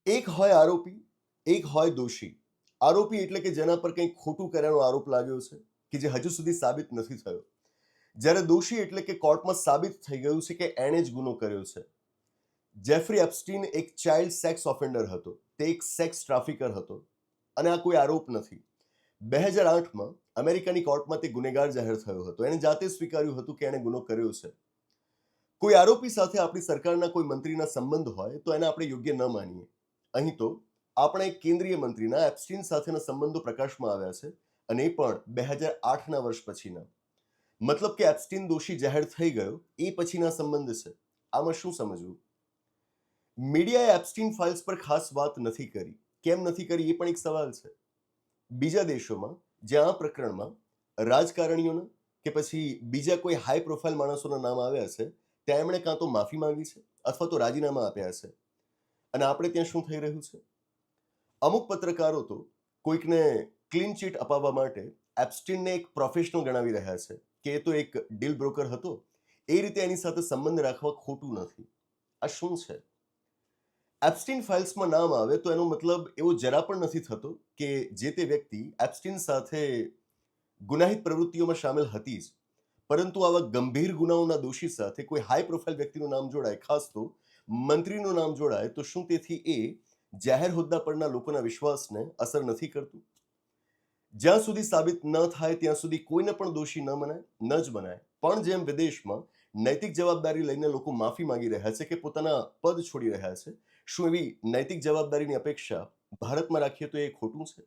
એક હોય આરોપી, એક હોય દોષી. આરોપી એટલે કે જેના પર કંઈક ખોટું કર્યાનો આરોપ લાગ્યો છે, કે જે હજુ સુધી સાબિત નથી થયો. જ્યારે દોષી એટલે કે કોર્ટમાં સાબિત થઈ ગયું છે કે એણે જ ગુનો કર્યો છે. જેફરી એપ્સ્ટીન એક ચાઇલ્ડ સેક્સ ઓફેન્ડર હતો. તે એક સેક્સ ટ્રાફિકર હતો અને આ કોઈ આરોપ નથી. 2008માં અમેરિકાની કોર્ટમાં તે ગુનેગાર જાહેર થયો હતો. એણે જાતે સ્વીકાર્યું હતું કે એણે ગુનો કર્યો છે. કોઈ આરોપી સાથે આપણી સરકારના કોઈ મંત્રીના સંબંધ હોય તો એને આપણે યોગ્ય ન માનીએ. અહીં તો આપણા એક કેન્દ્રીય મંત્રીના એપ્સ્ટીન સાથેના સંબંધો પ્રકાશમાં આવ્યા છે, અને એ પણ 2008ના વર્ષ પછીના. મતલબ કે એપ્સ્ટીન દોષી જાહેર થઈ ગયો એ પછીના સંબંધ છે. આમાં શું સમજવું? મીડિયાએ એપ્સ્ટીન ફાઇલ્સ પર ખાસ વાત નથી કરી. કેમ નથી કરી એ પણ એક સવાલ છે. બીજા દેશોમાં જ્યાં આ પ્રકરણમાં રાજકારણીઓના કે પછી બીજા કોઈ હાઈ પ્રોફાઇલ માણસોના નામ આવ્યા છે, ત્યાં એમણે કાં તો માફી માંગી છે અથવા તો રાજીનામા આપ્યા છે. અને આપણે ત્યાં શું થઈ રહ્યું છે? અમુક પત્રકારો તો કોઈકને ક્લીન ચીટ અપાવવા માટે એપ્સ્ટીનને એક પ્રોફેશનલ ગણાવી રહ્યા છે કે એ તો એક ડીલ બ્રોકર હતો, એ રીતે એની સાથે સંબંધ રાખવા ખોટું નથી. આ શું છે? એપ્સ્ટીન ફાઇલ્સમાં નામ આવે તો એનો મતલબ એવો જરા પણ નથી થતો કે જે તે વ્યક્તિ એપ્સ્ટીન સાથે ગુનાહિત પ્રવૃત્તિઓમાં સામેલ હતી જ. પરંતુ આવા ગંભીર ગુનાઓના દોષી સાથે કોઈ હાઈ પ્રોફાઇલ વ્યક્તિનું નામ જોડાય, ખાસ તો મંત્રીનું નામ જોડાય, તો શું તેથી એ જાહેર હોદ્દા પરના લોકોના વિશ્વાસને અસર નથી કરતું? જ્યાં સુધી સાબિત ન થાય ત્યાં સુધી કોઈને પણ દોષી ન મનાય, ન જ બનાય. પણ જેમ વિદેશમાં નૈતિક જવાબદારી લઈને લોકો માફી માંગી રહ્યા છે કે પોતાના પદ છોડી રહ્યા છે, શું એવી નૈતિક જવાબદારીની અપેક્ષા ભારતમાં રાખીએ તો એ ખોટું છે?